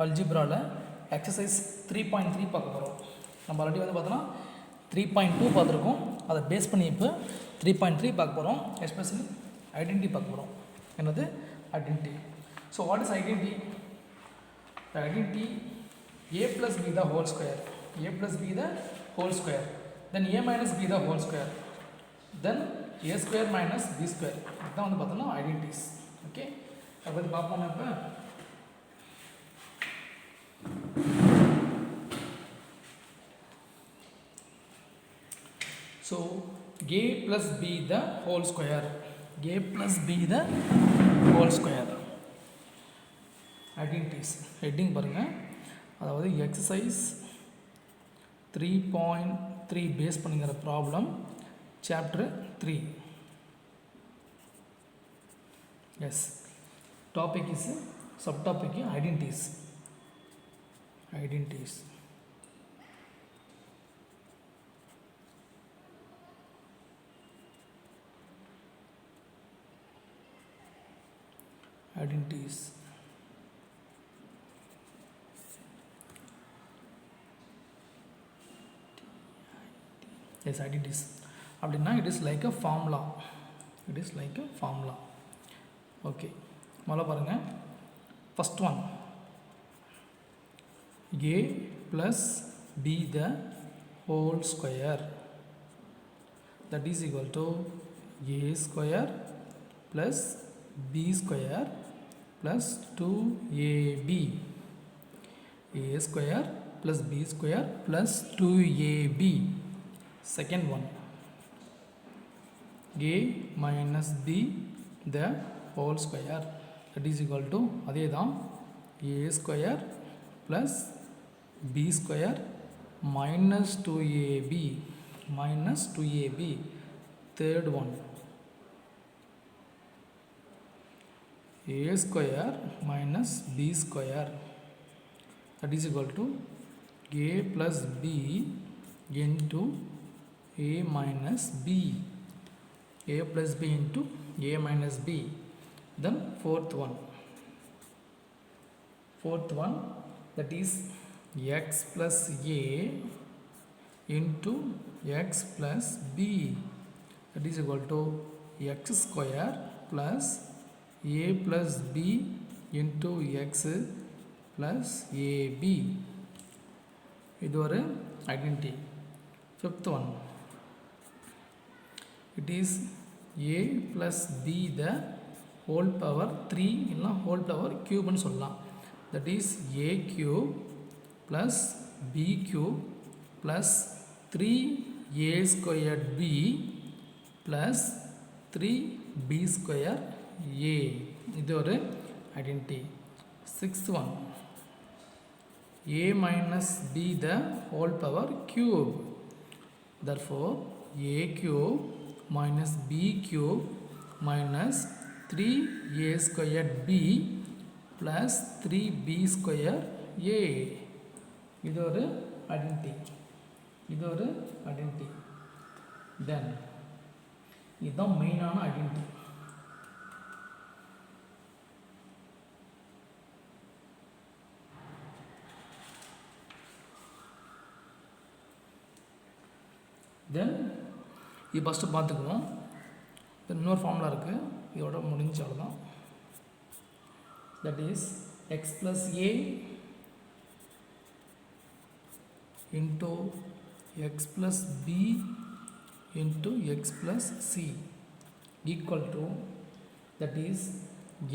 அல்ஜிப்ராவில் exercise 3.3 பார்க்க போகிறோம். நம்ம ஆல்ரெடி வந்து பார்த்தோன்னா 3.2 பார்த்துருக்கோம். அதை பேஸ் பண்ணி இப்போ 3.3 பார்க்க போகிறோம். எஸ்பெஷலி ஐடென்டிட்டி பார்க்க போகிறோம். என்னது identity. So what is identity? The identity a plus b the whole square, a plus b the whole square, then a minus b the whole square, then a square minus b square. இதுதான் வந்து பார்த்தோன்னா identities. Okay, அதை பற்றி பார்ப்போம். இப்போ so a plus b the whole square, a plus b the whole square identities. Heading பாருங்கள், அதாவது exercise 3.3 base பண்ணிக்கிற problem chapter 3. Yes, topic is sub topic identities. Identities identities yes identities அப்படின்னா it is like a formula. It is like a formula. Okay, முதல்ல பாருங்கள். First one, a plus b the whole square, that is equal to a square plus b square plus 2ab. a square plus b square plus 2ab. Second one, a minus b the whole square, that is equal to அதே தான் a square plus b square minus 2ab minus 2ab. Third one, a square minus b square, that is equal to a plus b into a minus b, a plus b into a minus b. Then fourth one, that is x plus a into x plus b, that is equal to x square plus a plus b into x plus ab. இது ஒரு identity. Fifth one, it is a plus b the whole power 3 இல்லைனா whole power cube ன்னு சொல்லலாம். that is a cube plus b cube plus 3a squared b plus 3b square a. இது ஒரு identity. Sixth one, a minus b the whole power cube, therefore a cube minus b cube minus 3a squared b plus 3b square a. இது ஒரு identity. இது ஒரு identity. தென் இதுதான் மெயினான identity. தென் இது first பார்த்துக்குவோம். இன்னொரு ஃபார்முலா இருக்குது, இதோட முடிஞ்சாலும் தான். That is x plus a into x plus B into x plus c equal to, that is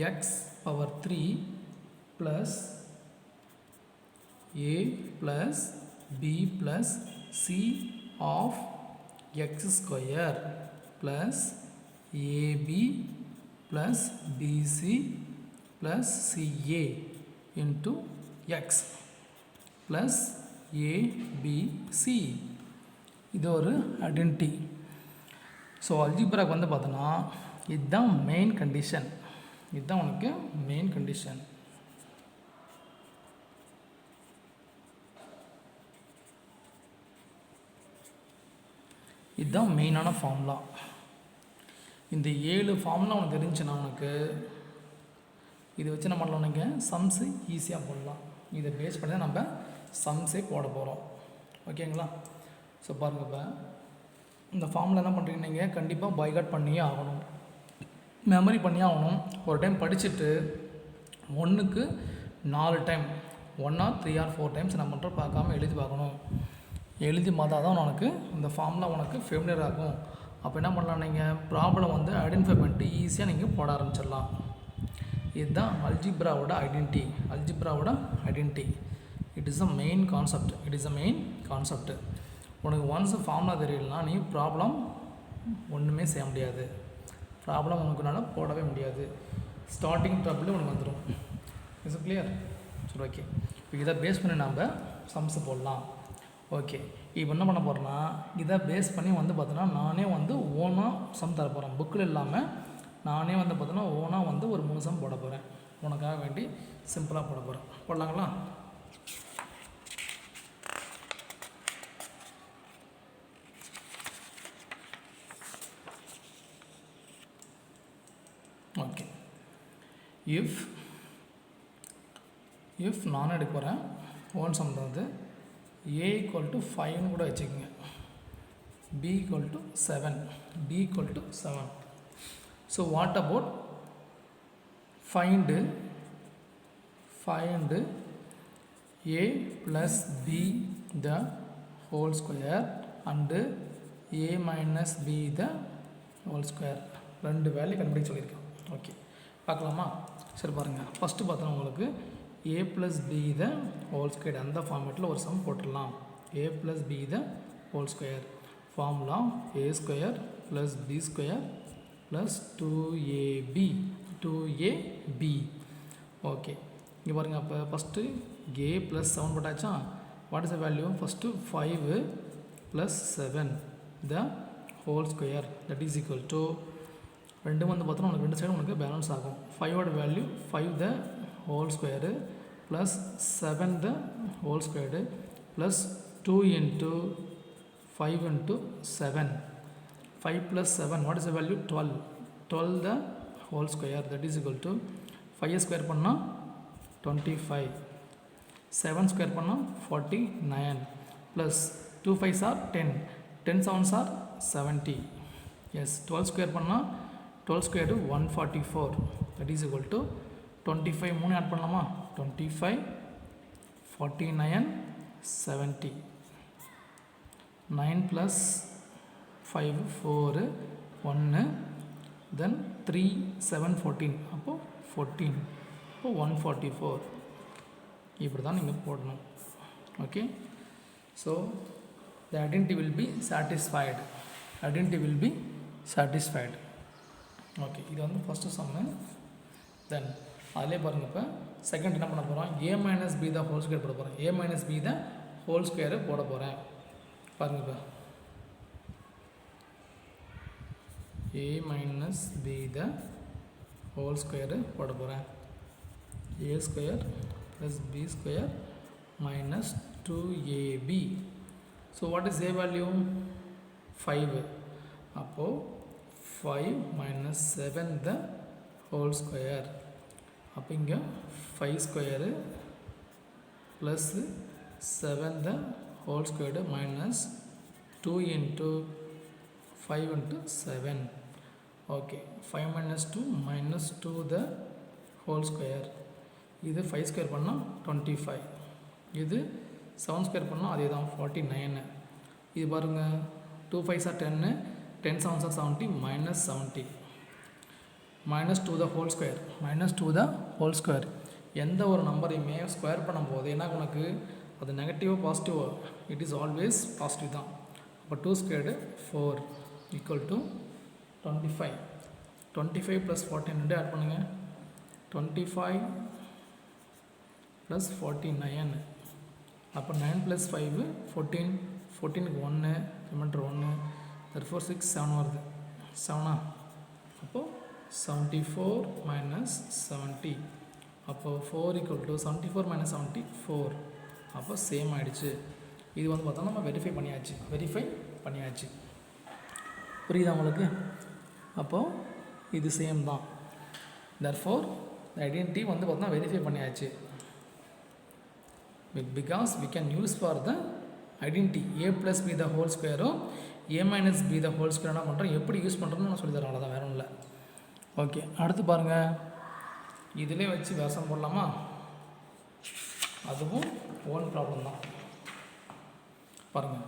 x power 3 plus A plus b plus c of x square plus ab plus bc plus ca into x plus abc. இது ஒரு identity. So அல்ஜிப்ராக்கு வந்து பார்த்தோன்னா இதுதான் main condition. இதுதான் உனக்கு main condition. இதுதான் மெயினான formula. இந்த 7 ஃபார்முலா உனக்கு தெரிஞ்சுன்னா உனக்கு இதை வச்சு நம்ம பண்ணலாம். சம்ஸு ஈஸியாக போடலாம். இதை பேஸ் பண்ணி தான் நம்ம சம்ஸே போட போகிறோம். ஓகேங்களா? ஸோ பாருங்கள், இப்போ இந்த ஃபார்மில் என்ன பண்ணுறீங்க, நீங்கள் கண்டிப்பாக பைகாட் பண்ணியே ஆகணும், மெமரி பண்ணியே ஆகணும். ஒரு டைம் படிச்சுட்டு 1க்கு 4 டைம் 1 or 3 or 4 டைம்ஸ் என்ன பண்ணுற பார்க்காம எழுதி பார்க்கணும். எழுதி பார்த்தா தான் உனக்கு இந்த ஃபார்மில் உனக்கு ஃபெமிலியர் ஆகும். அப்போ என்ன பண்ணலாம், நீங்கள் ப்ராப்ளம் வந்து ஐடென்டிஃபை பண்ணிட்டு ஈஸியாக நீங்கள் போட ஆரம்பிச்சிடலாம். இதுதான் அல்ஜிப்ராவோட identity. It is a main concept. உனக்கு ஒன்ஸ் ஃபார்முலா தெரியலனா நீ ப்ராப்ளம் ஒன்றுமே செய்ய முடியாது. ப்ராப்ளம் உனக்குனால போடவே முடியாது. ஸ்டார்டிங் ட்ரபிள் உனக்கு வந்துடும். Is it clear? சரி, ஓகே. இப்போ இதை பேஸ் பண்ணி நம்ம சம்ஸ் போடலாம். ஓகே, இப்போ என்ன பண்ண போகிறேன்னா, இதை பேஸ் பண்ணி வந்து பார்த்தோன்னா நானே வந்து ஓனாக சம் தர போகிறேன். புக்கில் இல்லாமல் நானே வந்து பார்த்தோன்னா ஓனாக வந்து ஒரு 3 சம் போட போகிறேன். உனக்காக வேண்டி சிம்பிளாக போட போகிறேன். போடலாங்களா? ஓகே, இஃப் நான் எடுக்க போகிறேன் ஓன் சம் தான் அது. A = 5ன்னு கூட வச்சுக்கோங்க. B = 7. So what about find A plus B the whole square and A minus B the whole square. 2 value கண்டுபிடிக்க சொல்லியிருக்கேன். ஓகே, பார்க்கலாமா? சரி பாருங்கள், ஃபஸ்ட்டு பார்த்தோன்னா உங்களுக்கு A plus B the whole square அந்த ஃபார்மேட்டில் ஒரு சம் போட்டுடலாம். A plus B the whole square formula A square plus B square plus 2AB. Okay, இங்கே பாருங்கள். அப்போ ஃபஸ்ட்டு A plus 7 போட்டாச்சா? What is the value? First 5 plus 7 the whole square that is equal to 2 வந்து பார்த்தோன்னா உனக்கு 2 சைடும் உனக்கு balance ஆகும். 5ஓட value 5 the whole square plus 7 the whole square plus 2 into 5 into 7. 5 plus 7, what is the value? 12 the whole square that is equal to 5 square பண்ணா 25, 7 square பண்ணா 49 plus 2 5s are 10, 10 7s are 70. Yes, 12 square பண்ணா 12 square 144 that is equal to 25. 3 add பண்ணலாமா? 25, 49, 70. 9 plus 5 4 1 then 3 7 14 அப்போ 14 அப்போ 144. இப்படி தான் நீங்கள் போடணும். Okay, so the identity will be satisfied. Okay, இது வந்து ஃபஸ்ட்டு சம்மு. தென் அதிலே பாருங்கள், இப்போ செகண்ட் என்ன பண்ண போகிறோம்? A minus B the whole square போட போகிறேன். A minus B the whole square போட போகிறேன். பாருங்கள், இப்போ A minus B the whole square போட போகிறேன். A square plus B square minus 2AB. So what is A value? 5. அப்போது 5 minus 7 the whole square. அப்போ இங்கே 5 square plus 7 the whole square minus 2 into 5 into 7. Okay, 5 minus 2 minus 2 the whole square. இது 5 square பண்ணால் 25. இது 7 square பண்ணால் அதே தான் 49. இது பாருங்கள், 2 5s are 10, 10 7s are 70, minus 70. minus 2 the whole square. எந்த ஒரு நம்பரையுமே ஸ்கொயர் பண்ணும்போது என்ன உனக்கு அது நெகட்டிவோ பாசிட்டிவோ, இட் இஸ் ஆல்வேஸ் பாசிட்டிவ் தான். அப்போ 2 squared 4 equal to 25. 25 plus 14 add பண்ணுங்கள். 25 plus 49. அப்போ 9 plus 5 14, 14க்கு 1 ரிமைண்டர் 1, therefore 6 7 வருது. 7 அப்போது 74 minus 70. அப்போ 4 equal to 74 minus 70 4. அப்போ சேம் ஆகிடுச்சு. இது வந்து பார்த்தா நம்ம வெரிஃபை பண்ணியாச்சு. புரியுதா உங்களுக்கு? அப்போது இது சேம் தான். therefore the identity வந்து பார்த்தா வெரிஃபை பண்ணியாச்சு. because we can use for the identity a plus b the whole square a minus b the whole square என்ன பண்ணுறோம் எப்படி யூஸ் பண்ணுறோன்னு நான் சொல்லி தரேன், அவ்வளோதான், வேற ஒன்றும் இல்லை. ஓகே, அடுத்து பாருங்கள், இதிலே வச்சு வேஷம் போடலாமா? அதுவும் ஓன் ப்ராப்ளம் தான். பாருங்கள்,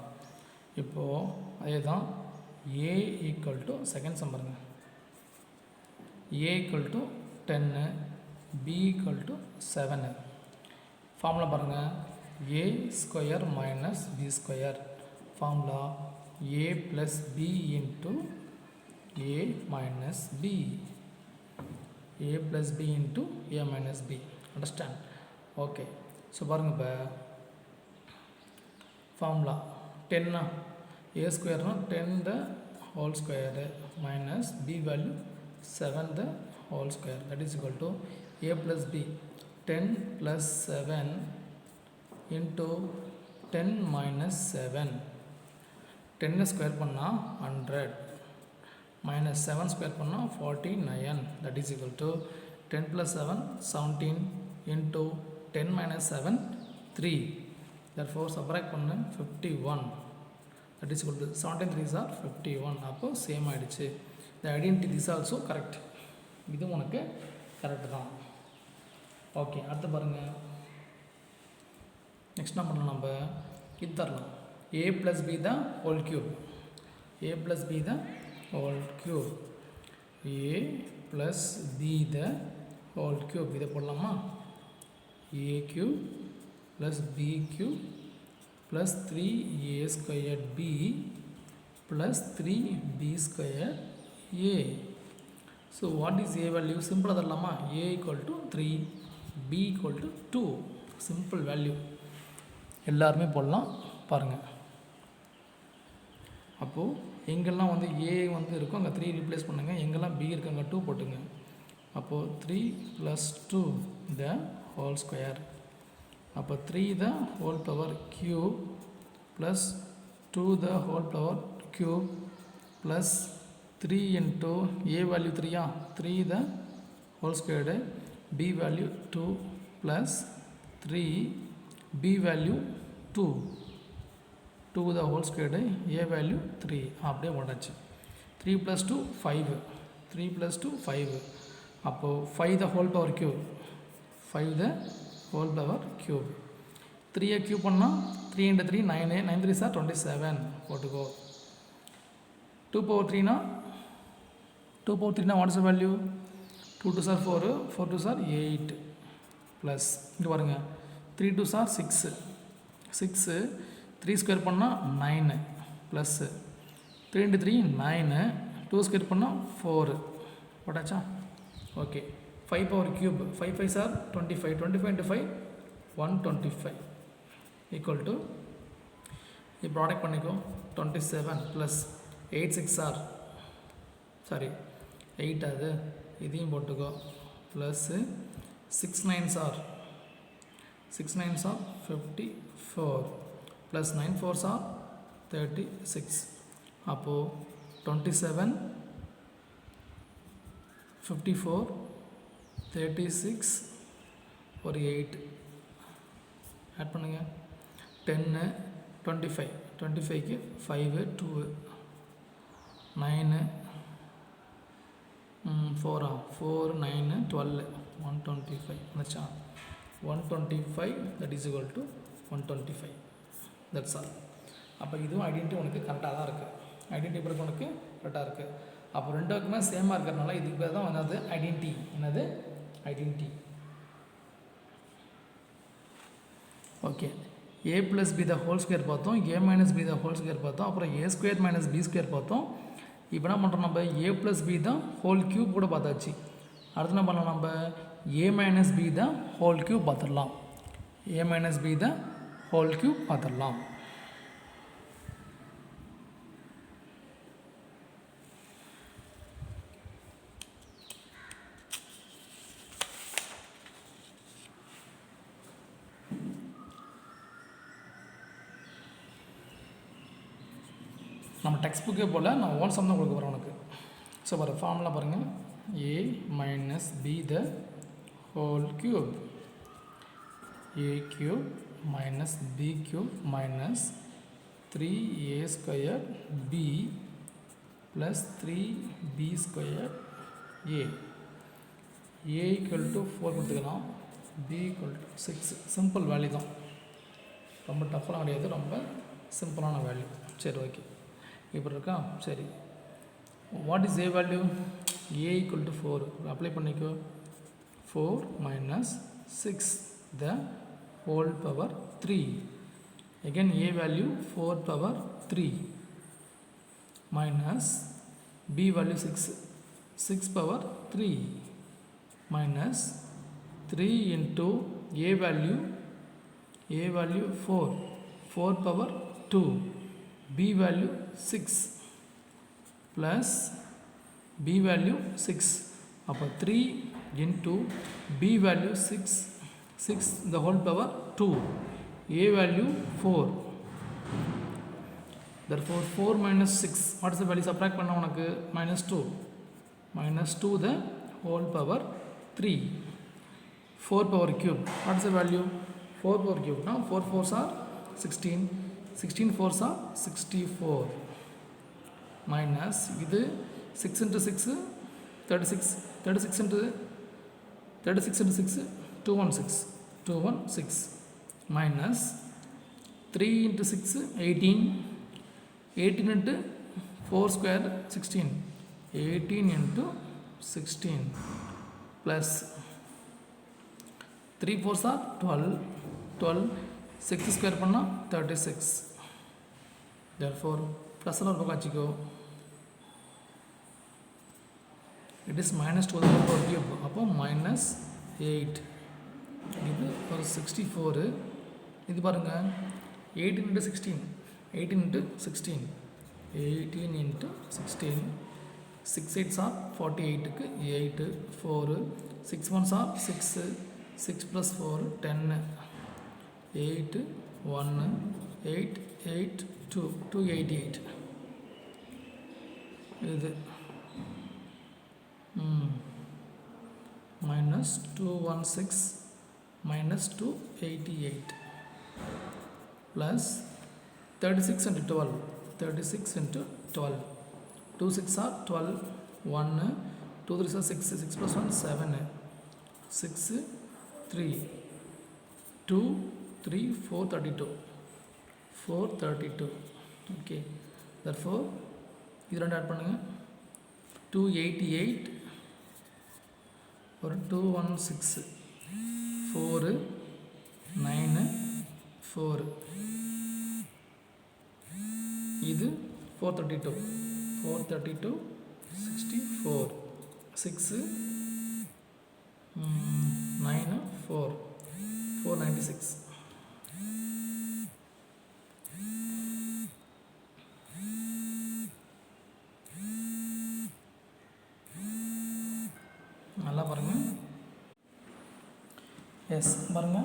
இப்போது அதே தான் a equal to second sum பாருங்கள், a equal to 10 b equal to 7. Formula பாருங்கள், a square minus b square. Formula a plus b into a minus b, a plus b into a minus b. Understand? Okay, so பாருங்கள், இப்போ formula 10 a ஸ்கொயர்னா 10 the whole square minus b value 7 the whole square, that is equal to a plus b 10 plus 7 into 10 minus 7. 10 square பண்ணால் 100 minus 7 square பண்ணால் 49, that is equal to 10 plus 7 17 into 10 minus 7 3, therefore subtract பண்ணு 51, that is equal to 17 3s are 51. அப்போ same ஆகிடுச்சு. the identity this also correct, இது உனக்கு correct தான். Okay, அடுத்து பாருங்கள், நெக்ஸ்ட் என்ன பண்ணலாம், நம்ம இது தரலாம் a plus b the whole cube, a plus b the whole cube, a plus b the whole cube. இதை போடலாமா? a cube plus b cube plus 3a squared b plus 3b squared a. So what is a value? Simple தரலாமா? a equal to 3, b equal to 2. simple value எல்லாருமே போடலாம். பாருங்கள், அப்போது எங்கெல்லாம் வந்து a வந்து இருக்கும் அங்கே 3 ரீப்ளேஸ் பண்ணுங்கள், எங்கெல்லாம் b இருக்கு அங்கே 2 போட்டுங்க. அப்போது 3 + 2 the whole square, அப்போ 3 the whole power cube plus 2 the whole power cube plus 3 into a value 3 3 the whole squared, b value 2 plus 3 b value 2 2 the whole squared, a value 3. அப்படியே போட்டாச்சு. 3 + 2 5, 3 + 2 5. அப்போது 5 the whole power cube, 5 the whole power cube. 3 cube பண்ணால் 3 into 3 9, 9 3s are 27 போட்டுக்கோ. 2 power 3 னா 2 power 3 னா what is the value? 2 2s are 4, 4 2s are 8 plus இங்கே பாருங்க 3 2s are 6, 6 3 square பண்ணால் 9 ப்ளஸ் 3 into 3 9, 2 ஸ்கொயர் பண்ணால் 4 போட்டாச்சா? Okay, 5 power cube, 5 5s are 25, 25 into 5 125 equal to ये ப்ராடக்ட் பண்ணிக்கோ 27 ப்ளஸ் 8 6 are சாரி 8 அது இதையும் போட்டுக்கோ plus 6 9s are 54 plus 9 4s are 36. அப்போது 27 54 36 ஒரு 8 ஆட் பண்ணுங்கள். 10 25, 25க்கு 5 2 9 4 4 9 12 125 வந்துச்சா? 125 that is equal to 125. that's all. அப்போ இதுவும் ஐடென்டிட்டி உனக்கு கரெக்டாக தான் இருக்குது. ஐடென்டிட்டி பிறகு உனக்கு கரெக்டாக இருக்குது. அப்போ ரெண்டுக்குமே சேமாக இருக்கிறதுனால இதுக்கு பேர் தான் என்னது ஐடென்டிட்டி. என்னது identity. Okay, a + b the whole square பார்த்தோம், a - b the whole square பார்த்தோம், அப்புறம் a square - b square பார்த்தோம். இப்போ என்ன பண்ணுறோம், நம்ம a + b the whole cube கூட பார்த்தாச்சு. அடுத்து என்ன பண்ணலாம், நம்ம a - b the whole cube பார்த்துடலாம். a - b the whole cube பார்த்துடலாம். நம்ம டெக்ஸ்ட் புக்கே போல் நான் ஓன் சம் தான் கொடுக்க போகிறேன் உனக்கு. ஸோ பாரு ஃபார்முலா பாருங்கள், a - b the whole cube a cube minus b cube minus 3a squared b plus 3b squared a. a equal to 4 கொடுத்துக்கலாம், b equal to 6. Simple value தான், ரொம்ப டஃப்லாம் கிடையாது, ரொம்ப சிம்பிளான வேல்யூ. சரி ஓகே, இப்படி இருக்கா. சரி, what is a value? a equal to 4 apply பண்ணிக்கோ. 4 minus 6 the whole power 3. Again a value 4 power 3 minus b value 6 power 3 minus 3 into a value 4 power 2, b value 6 plus b value 6. அப்போ 3 into b value 6 the whole power 2, a value 4. Therefore 4 minus 6, what is the value? Subtract பண்ண உனக்கு minus 2 the whole power 3. 4 power cube, what is the value? 4 power cube. Now 4 4s are 16, 16 4s are 64 minus இது 6 into 6 36, 36 into 6 216 minus 3 into 6 18 into 4 square 16, 18 into 16 plus 3 4s are 12, 6 square பண்ணா 36. Therefore plus எல்லாம் ஒரு பக்கம் வச்சுக்கோ. It is minus 2 the whole power cube. அப்போ minus 8. இது ஒரு 64. இது பாருங்க 18 into 16, 18 into 16, 18 into 16, 6 8s are 48 க்கு 8, 4, 6 1s are 6, 6 plus 4 10, 8 1 8 8 2 288. இது minus 216 minus 288 plus 36 into 12, 36 into 12, 2 6 are 12, 1 2 3 are 6, 6 plus 1 7, 6 3 2 3 432. Okay, therefore இது ரெண்டு ஆட் பண்ணுங்க. 288 ஒரு 216 4 9 4, இது 432 64, 6 9 4 496. நல்லா பாருங்க. எஸ் பாருங்க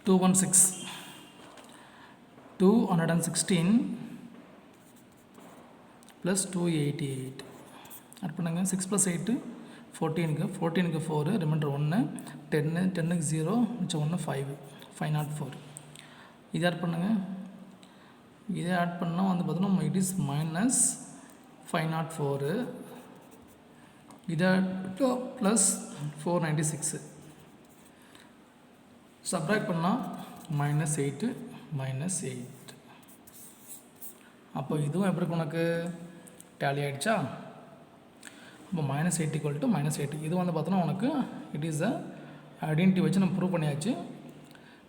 216 ப்ளஸ் 288 ஆட் பண்ணுங்க. 6 + 8 14க்கு 4 ரிமைண்டர் 1 10 10க்கு 0 மிச்சம் 1 5 504. இதை ஆட் பண்ணுங்க. இதை ஆட் பண்ணால் வந்து பார்த்தோன்னா இட் இஸ் minus 504. இதை ப்ளஸ் 496 சப்ராக்ட் பண்ணால் -8 -8. அப்போ இதுவும் எப்படி இருக்கு உனக்கு டேலி ஆகிடுச்சா? அப்போ -8 = -8. இது வந்து பார்த்தோன்னா உனக்கு இட் இஸ் அ ஐடென்டிட்டி வச்சு நம்ம ப்ரூவ் பண்ணியாச்சு.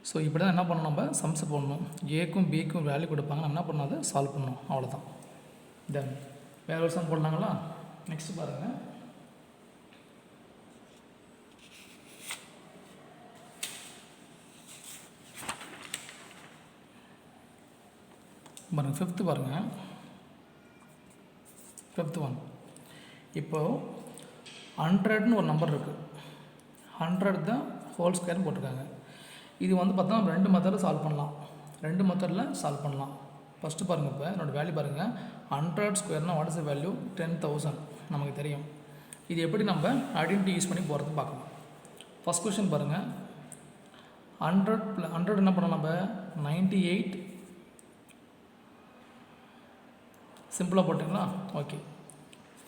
ஸோ இப்படி தான் என்ன பண்ணணும், நம்ம சம்ஸ் போடணும். ஏக்கும் பிக்கும் வேல்யூ கொடுப்பாங்க, நம்ம என்ன பண்ணணும், அதை சால்வ் பண்ணணும், அவ்வளோதான். தென் வேறு ஒரு சம் போடலாங்களா? நெக்ஸ்ட் பாருங்கள். பாருங்கள் 5th பாருங்கள். 5th one. இப்போது 100ன்னு ஒரு நம்பர் இருக்குது. 100 தான் ஹோல் ஸ்கொயர்னு போட்டிருக்காங்க. இது வந்து பார்த்தா நம்ம 2 மெத்தடில் சால்வ் பண்ணலாம். 2 மெத்தடில் சால்வ் பண்ணலாம். ஃபஸ்ட்டு பாருங்கள், இப்போ என்னோடய வேல்யூ பாருங்கள். 100 ஸ்கொயர்னால் வாட் இஸ் த வேல்யூ? 10,000 நமக்கு தெரியும். இது எப்படி நம்ம ஐடென்டிட்டி யூஸ் பண்ணி போகிறது பார்க்கலாம். ஃபஸ்ட் கொஸ்டின் பாருங்கள். 100 என்ன பண்ணலாம் நம்ம 98 சிம்பிளாக போட்டுங்களா ஓகே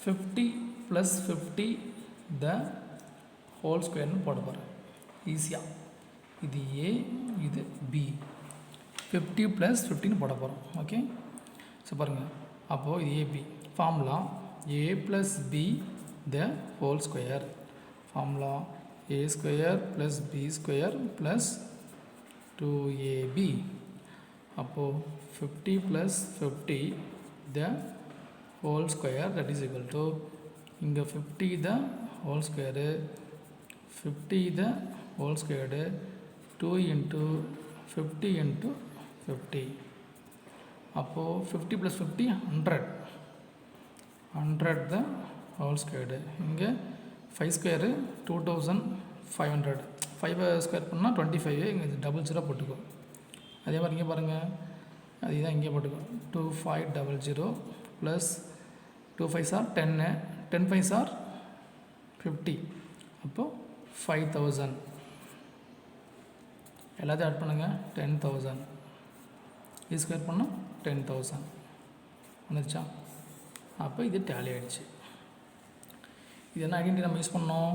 50 + 50 த ஹோல் ஸ்கொயர்னு போட போகிறேன் ஈஸியாக இது ஏ இது பி 50 + 50ன்னு போட போகிறோம் ஓகே ஸோ பாருங்கள் அப்போது இது AB formula a + b the whole square formula a² + b² + 2ab அப்போது 50 + 50 the whole square that is equal to இங்கே 50 the whole square 50 the whole square 2 into 50 into 50 அப்போது 50 + 50 100 the whole square இங்கே 5 square 2500 5 square பண்ணால் 25 இங்கே double 0 போட்டுக்கோ அதே மாதிரி இங்கே பாருங்கள் அதுதான் இங்கே போட்டுக்கோ 2500 plus 2 5s are 10 10 5s are 50 அப்போது 5000 எல்லாத்தையும் ஆட் பண்ணுங்கள் 10000 இது ஸ்கொயர் பண்ணால் 10000 வந்துருச்சா அப்போ இது டேலி ஆகிடுச்சு இது என்ன ஐடென்டிட்டி நம்ம யூஸ் பண்ணோம்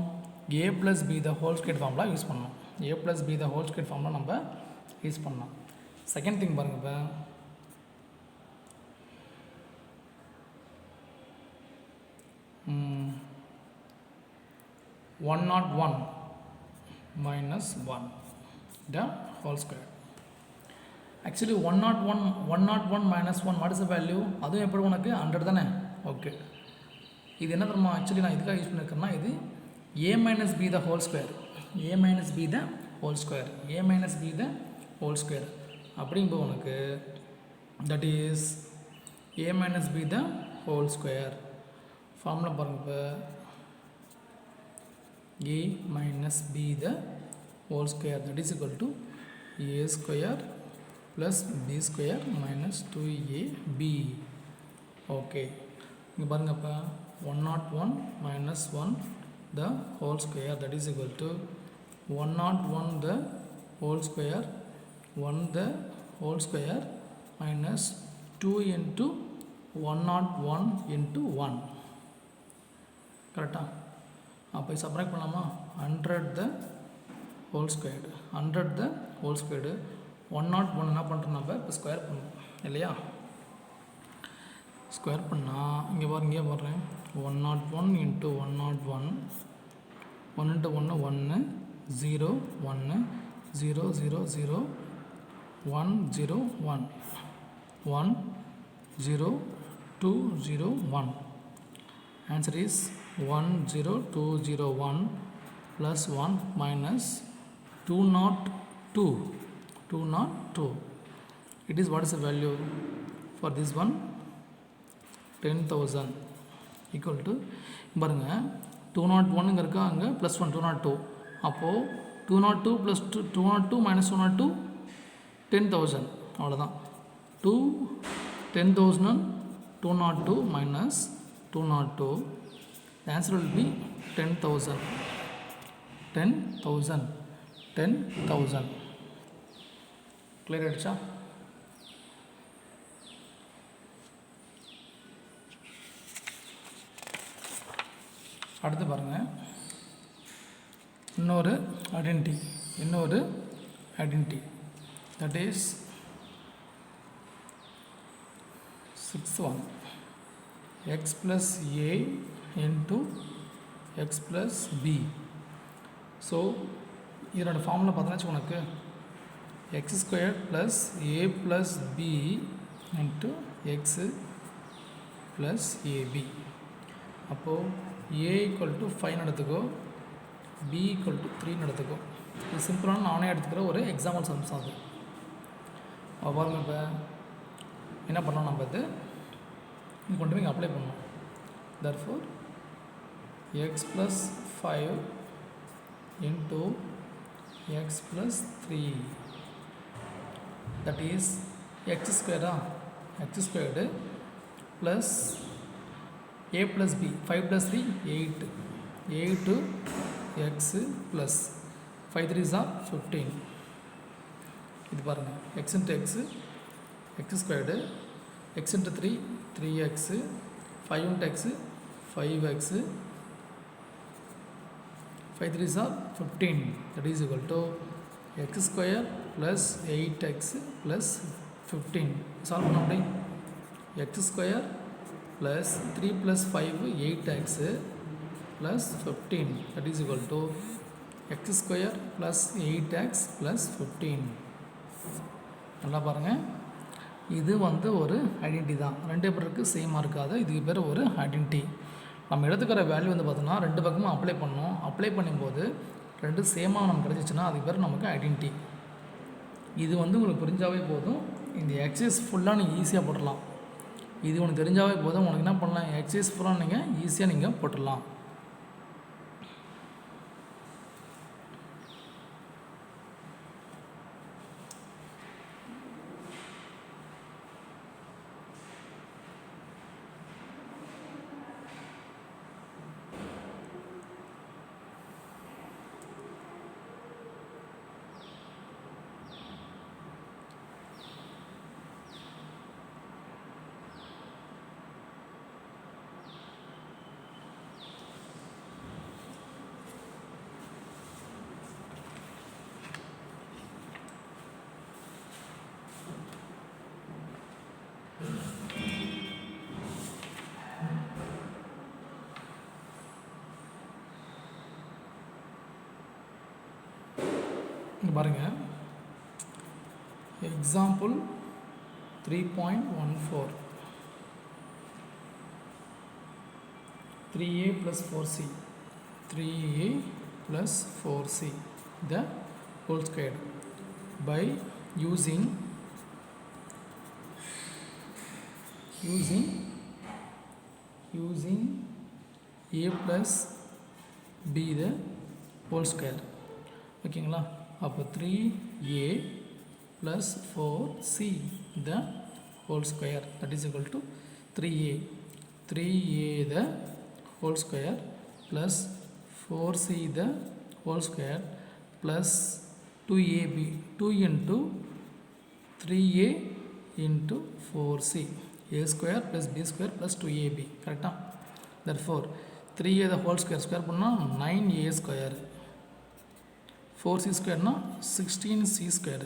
a + b the whole square formula use பண்ணோம் a + b the whole square formula நம்ம யூஸ் பண்ணோம் செகண்ட் திங் பாருங்கள் இப்போ 101 - 1 the whole square actually 101 - 1 what is the value அதுவும் எப்படி உனக்கு 100 தானே ஓகே இது என்ன தெரியுமா ஆக்சுவலி நான் இதுக்காக யூஸ் பண்ணியிருக்கேன்னா இது a - b the whole square a - b the whole square a - b the whole square அப்படிங்கும்போது உனக்கு that is a - b the whole square formula பாருங்கள் இப்போ a - b the whole square that is equal to a² + b² - 2ab okay இங்கே பாருங்கள் இப்போ 101 - 1 the whole square that is equal to 101 the whole square 1 the whole square minus 2 into 101 into 1 கரெக்டாக அப்போ subtract பண்ணலாமா 100 the whole squared 100 the whole squared 101 என்ன பண்ணுறோம் நம்ம இப்போ ஸ்கொயர் பண்ணுவோம் இல்லையா ஸ்கொயர் பண்ணால் இங்கே பாருங்க இங்கே போடுறேன் 101 into 101 1 into 1 1 0 1 0 0 0 1 0 1 1 0 2 0 1 answer is 10201 plus 1 minus 202 202 it is what is the value for this one 10,000 equal to பாருங்க 201 இருக்கா அங்கே ப்ளஸ் 1 202 அப்போது 202 ப்ளஸ் 202 மைனஸ் 202 10,000 அவ்வளோதான் 10,000 202 minus 202 the answer will be 10,000 clear ஆயிடுச்சா அடுத்து பாருங்கள் இன்னொரு identity that is 6th one x plus a into x plus b so இதோட ஃபார்முலா பார்த்தோன்னா உனக்கு எக்ஸ் ஸ்கொயர் ப்ளஸ் ஏ plus B into X plus A B அப்போது A equal to 5 எடுத்துக்கோ B equal to 3 எடுத்துக்கோ இது சிம்பிளான நானே எடுத்துக்கிற ஒரு எக்ஸாம்பிள் சம்ஸ் அது பாருங்க இப்போ என்ன பண்ணலாம் நம்ம இது கொண்டு போய் இங்கே அப்ளை பண்ணணும் therefore x plus 5 into x plus 3 that is x square x squared plus a plus b 5 plus 3 8 8 x plus 5 3s are 15 இது பாருங்கள், X into x X squared, X into 3 3x, 5 into x 5x, 5 3s are 15, that is equal to x square plus 8x plus 15. Solve பண்ண முடியும். x square plus 3 plus 5 8x plus 15, that is equal to x square plus 8x plus 15. நல்லா பாருங்கள், இது வந்து ஒரு identity தான். ரெண்டு பேருக்கு சேமாக இருக்காது, இதுக்கு பேர் ஒரு ஐடென்டி. நம்ம எடுத்துக்கிற வேல்யூ வந்து பார்த்தோன்னா ரெண்டு பக்கமும் அப்ளை பண்ணோம். அப்ளை பண்ணும்போது ரெண்டு சேமாக நமக்கு கிடச்சிச்சின்னா அதுக்கு பேர் நமக்கு ஐடென்டி. இது வந்து உங்களுக்கு புரிஞ்சாவே போதும். இந்த எக்ஸைஸ் ஃபுல்லாக நீங்கள் ஈஸியாக போட்டுடலாம். இது உனக்கு தெரிஞ்சாவே போதும். உனக்கு என்ன பண்ணலாம், எக்ஸைஸ் ஃபுல்லாக நீங்கள் ஈஸியாக நீங்கள் போட்டுடலாம். இங்கே பாருங்கள், example 3.14 3a plus 4c 3a plus 4c the whole squared by using a plus b the whole square. ஓகேங்களா? அப்போ 3a plus 4c the whole square, that is equal to 3a the whole square plus 4c the whole square plus 2ab 2 into 3a into 4c a square plus b square plus 2ab. கரெக்டாக? therefore 3a the whole square பண்ணால் 9a square, 4c square na 16c square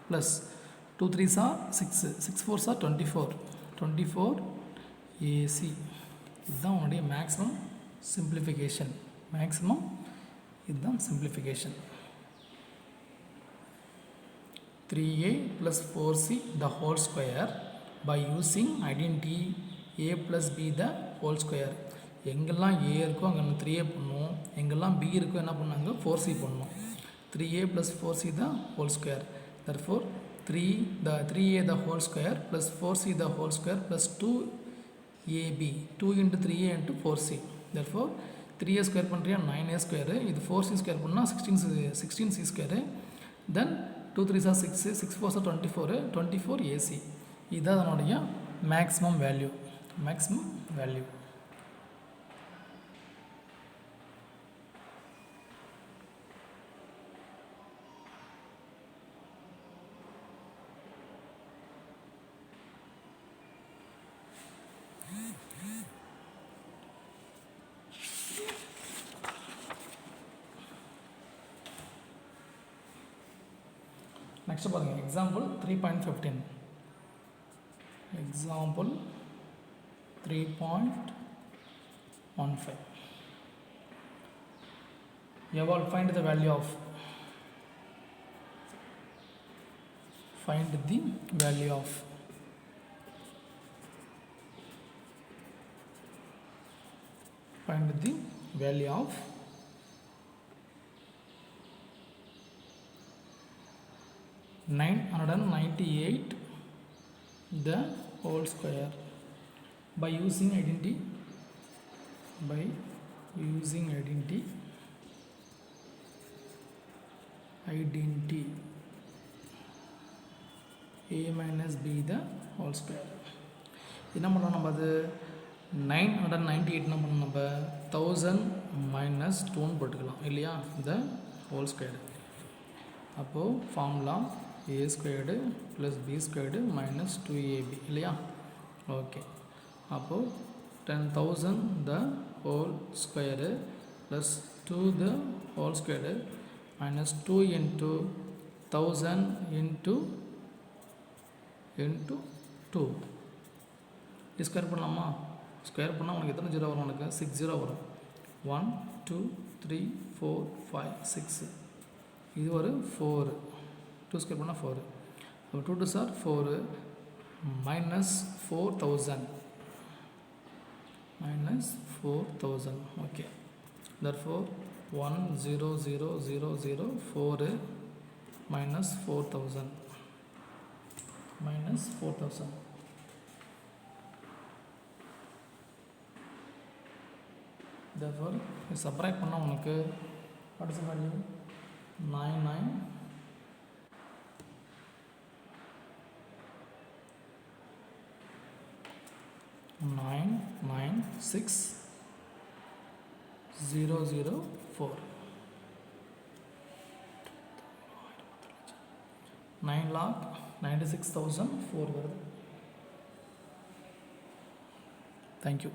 plus 2 3s are 6 6 4s are 24 ac. இதுதான் உன்னுடைய maximum simplification. இதுதான் simplification. 3a plus 4c the whole square by using identity a plus b the whole square. எங்கெல்லாம் a இருக்கோ அங்கே 3a பண்ணுவோம், எங்கெல்லாம் b இருக்கோ என்ன பண்ணாங்க 4c பண்ணுவோம். 3a plus 4c the whole square, therefore 3a the whole square plus 4c the whole square plus 2ab 2 into 3a into 4c, therefore 3a square பண்ணுறியா 9a square, இது 4c square பண்ணால் 16c square, then 2 3s are 6 6 4s are 24 ac. இதுதான் அதனுடைய maximum value. Next பாருங்கள், example 3.15 example 3.15 evolve find the value of $998 the whole square by using identity a minus b the whole square. என்ன பண்ணோம் நம்ம, அது 998 என்ன பண்ணோம் நம்ம 1000 minus 2 போட்டுக்கலாம் இல்லையா, the whole square. அப்போது formula a squared plus b squared minus 2ab இல்லையா? ஓகே. அப்போது 10,000 the whole square plus 2 the whole square minus 2 into 1000 into 2 square பண்ணலாமா? ஸ்கொயர் பண்ணால் உனக்கு எத்தனை ஜீரோ வரும்? உனக்கு 6 ஜீரோ வரும். 1 2 3 4 5 6. இது ஒரு 4. 2 ஸ்கொயர் பண்ணால் 4. அப்போ 2 2 sir 4 minus 4000 okay. therefore 1 0 0 0 0 4 minus 4000 therefore subtract பண்ணால் உனக்கு what is the value? 9,960,004 9,96,004 வருது. தேங்க்யூ.